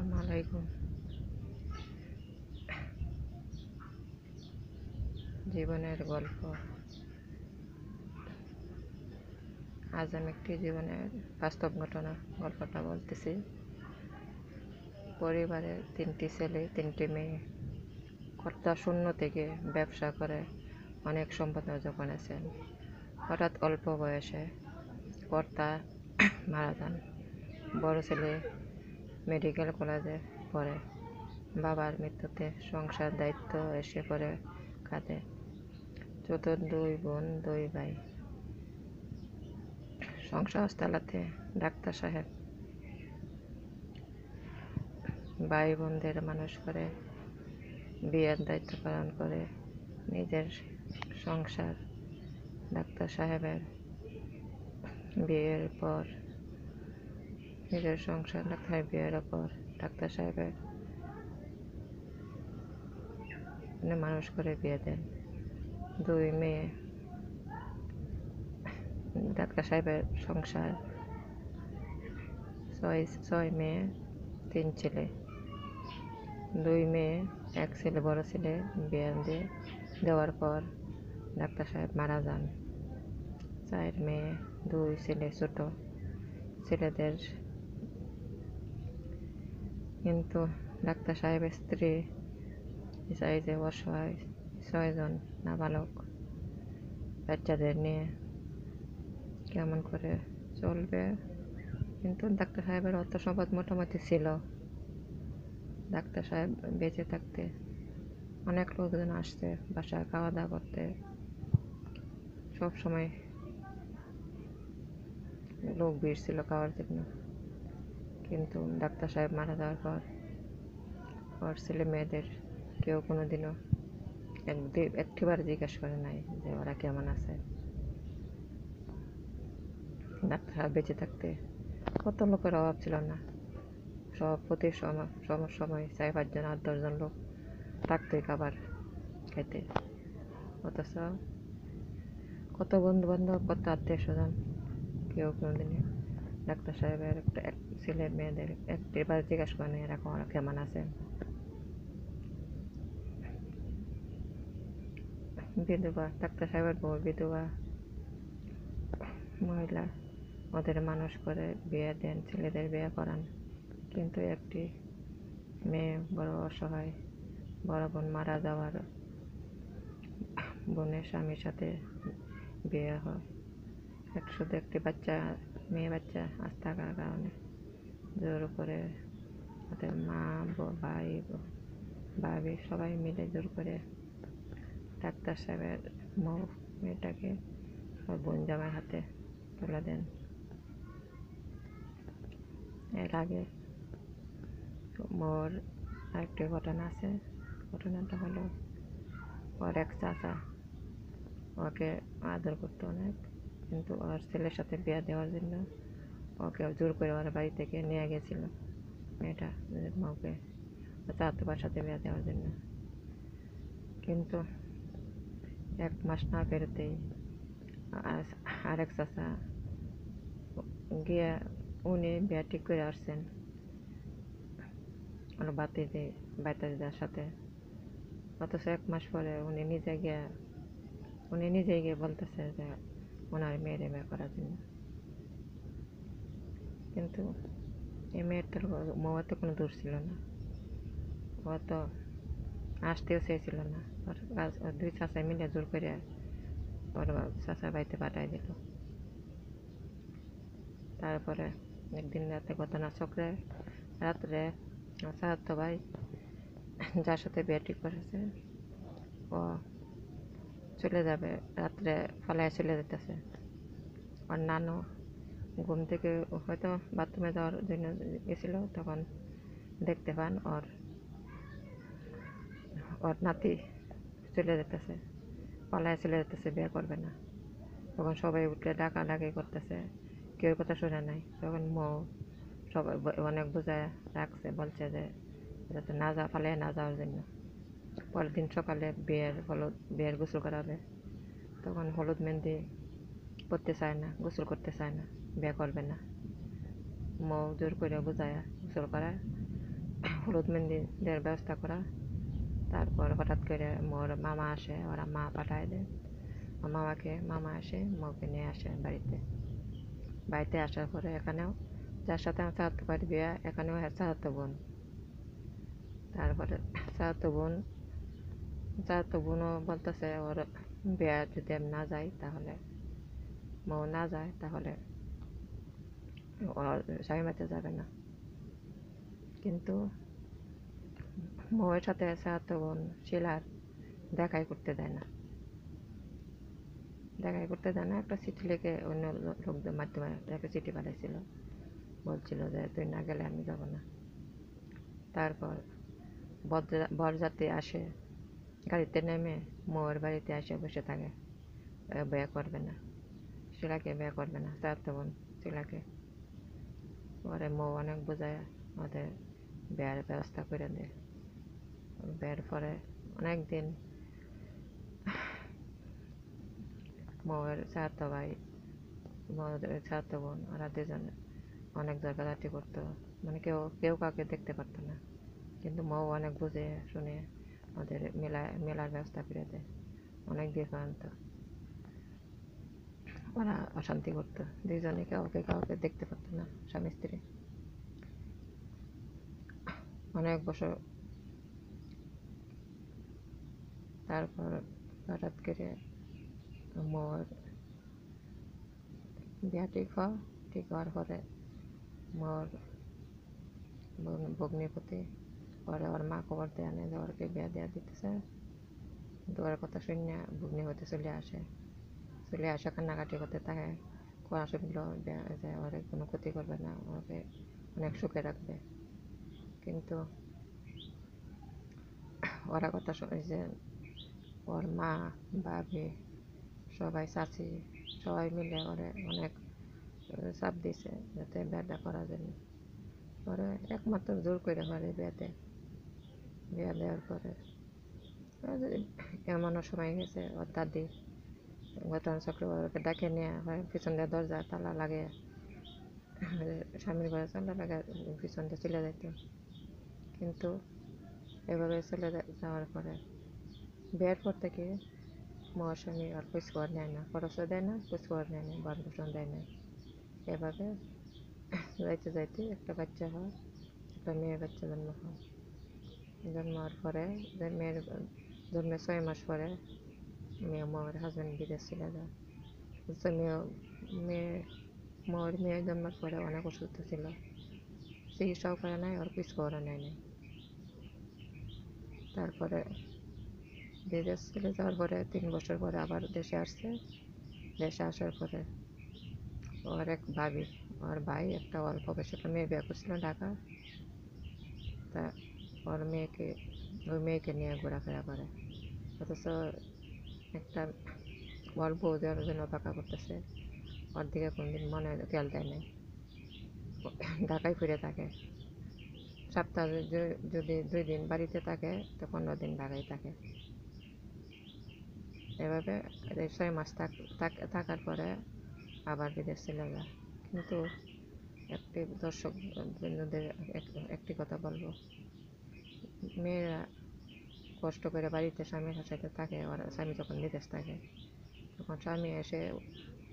আসসালামু আলাইকুম। জীবনের গল্প। আজ আমি একটি জীবনের বাস্তব ঘটনা গল্পটা বলতেছি। পরিবারের 3টি ছেলে 3টি মেয়ে। কর্তা শূন্য থেকে ব্যবসা করে অনেক সম্পদ অর্জন করেছেন। হঠাৎ অল্প বয়সে কর্তা মারা যান। বড় ছেলে মেডিকেল কলেজে পড়ে। বাবার মৃত্যুতে সংসার দায়িত্ব এসে পড়ে কাঁধে। ছোট 2 বোন 2 ভাই। সংসার চালাতে ডাক্তার সাহেব ভাই বোনদের মানুষ করে, বিয়ের দায়িত্ব পালন করে নিজের সংসার। ডাক্তার সাহেবের বিয়ের পর নিজের সংসার ডাক্তার বিয়ের পর ডাক্তার সাহেবের মানুষ করে বিয়ে দেন। 2 মেয়ে। ডাক্তার সাহেবের সংসার 6 মেয়ে 3 ছেলে। 2 মেয়ে 1 ছেলে। বড় ছেলে বিয়ে দেওয়ার পর ডাক্তার সাহেব মারা যান। 4 মেয়ে 2 ছেলে। ছোট ছেলেদের কিন্তু ডাক্তার সাহেবের স্ত্রী চাই যে অসহায় 6 জন নাবালক বাচ্চাদের নিয়ে কেমন করে চলবে। কিন্তু ডাক্তার সাহেবের অর্থ সম্পদ মোটামুটি ছিল। ডাক্তার সাহেব বেঁচে থাকতে অনেক লোকজন আসছে বাসায় খাওয়া দাওয়া করতে। সব সময় লোক ভিড় ছিল খাওয়ার জন্য। কিন্তু ডাক্তার সাহেব মারা যাওয়ার পর ওর ছেলে মেয়েদের কেউ কোনোদিনও একটিবার জিজ্ঞেস করে নাই যে ওরা কেমন আছে। ডাক্তার সাহেব বেঁচে থাকতে কত লোকের অভাব ছিল না। সব প্রতি সময় 4-5 জন 8-10 জন লোক থাকতোই খাবার খাইতে। অথচ কত বন্ধু বান্ধব কত আত্মীয় স্বজন কেউ কোনোদিন ডাক্তার সাহেবের এক ছেলে মেয়েদের একটিবার জিজ্ঞাসা করে নেই এরকম ওরা কেমন আছেন। বিধবা ডাক্তার সাহেবের বউ বিধবা মহিলা, ওদের মানুষ করে বিয়ে দেন, ছেলেদের বিয়ে করান। কিন্তু একটি মেয়ে বড় অসহায়। বড় বোন মারা যাওয়ার বোনের স্বামীর সাথে বিয়ে হয়। শুধু একটি বাচ্চা মেয়ে বাচ্চা আজ থাকার কারণে জোর করে ওদের মা ভাই ভাবি সবাই মিলে জোর করে ডাক্তার সাহেবের মেয়েটাকে ওর বোন জামাইয়ের হাতে তুলে দেন। এর আগে মোর আরেকটি ঘটনা আছে। ঘটনাটা হলো ওর এক চাচা ওকে আদর করতো অনেক, কিন্তু ওর ছেলের সাথে বিয়ে দেওয়ার জন্য ওকে জোর করে ওর বাড়ি থেকে নিয়ে গেছিল মেয়েটা মাকে চাচার সাথে বিয়ে দেওয়ার জন্য। কিন্তু 1 মাস না পেরোতেই আরেক চাচা গিয়ে উনি বিয়ে ঠিক করে আসছেন ওর বাতিদার সাথে। অথচ 1 মাস পরে উনি নিজে গিয়ে বলতেছে যে ওনার মেয়ের বিয়ে করার জন্য। কিন্তু এই মেয়েটার মৌয়ার তো কোনো দোষ ছিল না। ও তো আসতেও চেয়েছিল না। ওর 2 চাচা মিলে জোর করে ওর চাচার বাড়িতে পাঠাই দিল। তারপরে একদিন রাতে ঘটনা চক্রে রাত্রে চাচাতো ভাই যার সাথে বিয়ে ঠিক করেছে ও চলে যাবে, রাত্রে পালায় চলে যেতেছে। ওর নানু ঘুম থেকে হয়তো বাথরুমে যাওয়ার জন্য গেছিল, তখন দেখতে পান ওর নাতি চলে যেতেছে, পালায় চলে যেতেছে, বিয়ে করবে না। তখন সবাই উঠে ডাকাডাকি করতেছে, কেউ কথা শোনে নাই। তখন সবাই অনেক বোঝায় রাখছে, বলছে যে যাতে না পালায় না যাওয়ার জন্য। পরের দিন সকালে বিয়ের গোসল করাবে। তখন হলুদ মেহেন্দি পরতে চায় না, গোসল করতে চায় না, বিয়ে করবে না। জোর করে বোঝায় গোসল করায়। হলুদ মেহেন্দি দেওয়ার ব্যবস্থা করা। তারপর হঠাৎ করে মোর মামা আসে, ওরা মা পাঠায় দেয় মামা আসে মৌকে নিয়ে আসে বাড়িতে আসার পরে এখানেও যার সাথে আমার চাচাতো ভাইয়ের বিয়ে, এখানেও চাচাতো বোন। তারপরে চাচাতো বোনও বলতেছে ওর বিয়ে যদি আমি না যাই তাহলে মৌ না যায় তাহলে ওর স্বামী বাড়িতে যাবে না। কিন্তু মৌয়ের সাথে চাচাতো বোন শিলার দেখাই করতে দেয় না। একটা চিঠি লিখে অন্য লোকদের মাধ্যমে একটা চিঠি পাঠাইছিল, বলছিল যে তুই না গেলে আমি যাব না। তারপর বরযাত্রী আসে, গাড়িতে নেমে মৌয়ের বাড়িতে এসে বসে থাকে, বিয়ে করবে না, শিলাকে বিয়ে করবে না, চাচাতো বোন শিলাকে। পরে মৌ অনেক বোঝায় ওদের বিয়ের ব্যবস্থা করে দেয়। বিয়ের পরে অনেক দিন মৌয়ের চাচাতো ভাই, মৌয়ের চাচাতো বোন, ওরা দুজনে অনেক ঝগড়াঝাটি করতো, মানে কেউ কাউকে দেখতে পারতো না। কিন্তু মৌ অনেক বুঝে শুনে ওদের মেলার ব্যবস্থা করে দেয়। অনেক দিন পর্যন্ত ওরা অশান্তি করতো, দুজনে কাউকে দেখতে পারতো না, স্বামী স্ত্রী। অনেক বছর তারপর হঠাৎ করে মোর বিয়া ঠিক হওয়ার পরে মোর ভগ্নিপতি পরে ওর মা খবর দেয় আনে যে ওরকে বিয়া দেওয়া দিতেছে। কিন্তু ওর কথা শুনে ভগ্নিপতি চলে আসে কান্নাকাটি করতে থাকে, কোয়া শুনল যে ওরে কোনো ক্ষতি করবে না, ওকে অনেক সুখে রাখবে। কিন্তু ওরা কথা শুনে যে ওর মা, ভাবি, সবাই চাচি সবাই মিলে ওরে অনেক চাপ দিছে যাতে বিয়েটা করার জন্য। পরে একমাত্র জোর করে পারে বিয়া দেওয়ার পরে এমনও সময় গেছে ওর দাদি ঘটনাচক্রে ওকে ডাকে নিয়ে পিছন দিয়ে দরজা তালা লাগে, স্বামীর ঘরে তালা লাগে, পিছন দিয়ে চলে যেত। কিন্তু এভাবে চলে যাওয়ার পরে বিয়ের পর থেকে মোর স্বামী আর খোঁজখবর নেয় না, খরচও দেয় না, খোঁজখবর নেয় না, ভরণ পোষণ দেয় না। এভাবে যাইতে একটা বাচ্চা হয়, একটা মেয়ের বাচ্চা জন্ম হওয়ার পরে মেয়ের জন্মের 6 মাস পরে মোর হাজব্যান্ড বিদেশ চলে যায়। মেয়ে জন্মের পরে অনেক অসুস্থ ছিল, চিকিৎসাও করে নাই, ওর খোঁজখবরও নেয় নাই। তারপরে বিদেশ চলে যাওয়ার পরে 3 বছর পরে আবার দেশে আসার পরে ওর এক ভাবি, ওর ভাই একটা অল্প বয়সে একটা মেয়ে বিয়ে করছিল ঢাকা। তা ওই মেয়েকে নিয়ে ঘোরাফেরা করে, অথচ একটা ওর বউ দেওয়ার জন্য অপেক্ষা করতেছে, ওর দিকে কোনদিন মনে খেয়াল দেয় নাই। ঢাকায় ফিরে থাকে, সপ্তাহে যদি 2 দিন বাড়িতে থাকে তো 15 দিন ঢাকায় থাকে। এভাবে 6 মাস থাকার পরে আবার বিদেশ চলে যায়। কিন্তু একটি দর্শক বন্ধুদের একটি কথা বলবো, মেয়েরা কষ্ট করে বাড়িতে স্বামীর সাথে থাকে, ওর স্বামী যখন বিদেশ থাকে তখন স্বামী এসে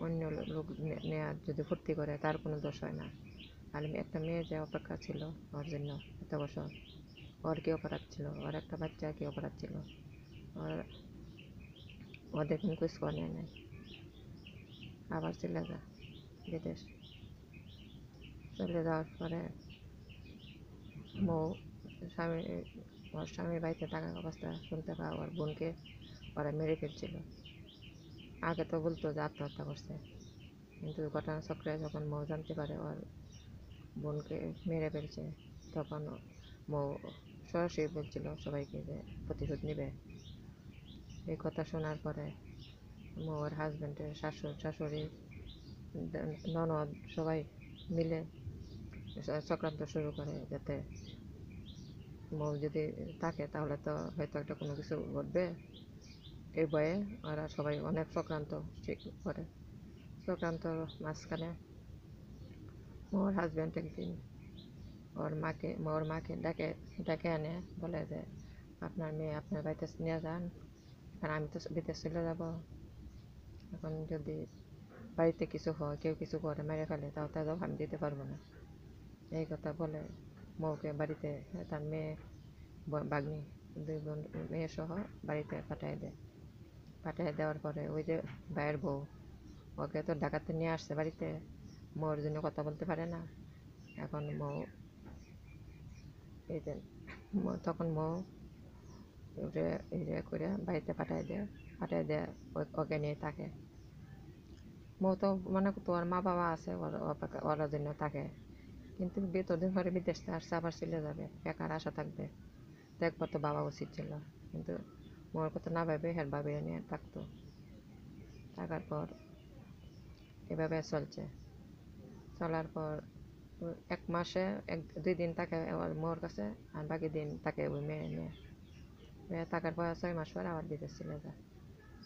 অন্য লোক নেওয়ার যদি ফুর্তি করে তার কোনো দোষ হয় না। আর একটা মেয়ের যে অপেক্ষা ছিল ওর জন্য এত বছর, ওর কি অপরাধ ছিল, ওর একটা বাচ্চা কি অপরাধ ছিল, ওদের কোনো খোঁজ খবর নেয় নাই। আবার চলে যায় বিদেশ। চলে যাওয়ার পরে ওর স্বামীর বাড়িতে থাকা অবস্থা শুনতে পাওয়া ওর বোনকে ওরা মেরে ফেলছিল। আগে তো বলতো যে আত্মহত্যা করছে, কিন্তু ঘটনাচক্রে যখন মৌ জানতে পারে ওর বোনকে মেরে ফেলছে, তখন মৌ সরাসরি বলছিল সবাইকে যে প্রতিশোধ নেবে। এই কথা শোনার পরে মৌর হাজব্যান্ডের শাশুড়ি, ননদ সবাই মিলে চক্রান্ত শুরু করে যাতে মৌ যদি থাকে তাহলে তো হয়তো একটা কোনো কিছু ঘটবে। এই ভয়ে ওরা সবাই অনেক চক্রান্ত করে। চক্রান্তর মাঝখানে মোর হাজব্যান্ড একদিন ওর মাকে ডেকে ডেকে আনে, বলে যে আপনার মেয়ে আপনার বাড়িতে নিয়ে যান, কারণ আমি তো বিদেশ চলে যাব, এখন যদি বাড়িতে কিছু হয়, কেউ কিছু করে মেরে ফেলে, তাও তার জবাব আমি দিতে পারবো না। এই কথা বলে মৌকে বাড়িতে, তার মেয়ে বাগ্নি 2 বোন মেয়ে সহ বাড়িতে পাঠিয়ে দেওয়ার পরে ওই যে ভাইয়ের বউ, ওকে তো ঢাকাতে নিয়ে আসছে বাড়িতে, মৌর জন্য কথা বলতে পারে না। এখন মৌ এই যে তখন মৌ করে বাড়িতে পাঠিয়ে দেয় ওকে নিয়ে থাকে। মৌ তো মনে করতো ওর মা বাবা আছে, ওরা জন্য থাকে, কিন্তু দিন পরে বিদেশ আসছে, আবার চলে যাবে, বেকার আশা থাকবে, দেখবো তো বাবা উচিত ছিল, কিন্তু মোর কথা না ভেবে হের ভাবে নিয়ে থাকার পর এভাবে চলার পর 1 মাসে 2 দিন থাকে মোর কাছে, আর বাকি দিন থাকে ওই মেয়ে থাকার পর 6 মাস পরে আবার বিদেশ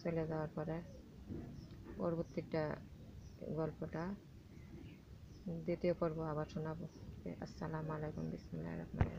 চলে যাওয়ার পরে পরবর্তীটা গল্পটা 2য় পর্ব আবার শোনাবো। আসসালামু আলাইকুম, বিসমিল্লাহির রহমানির রহিম।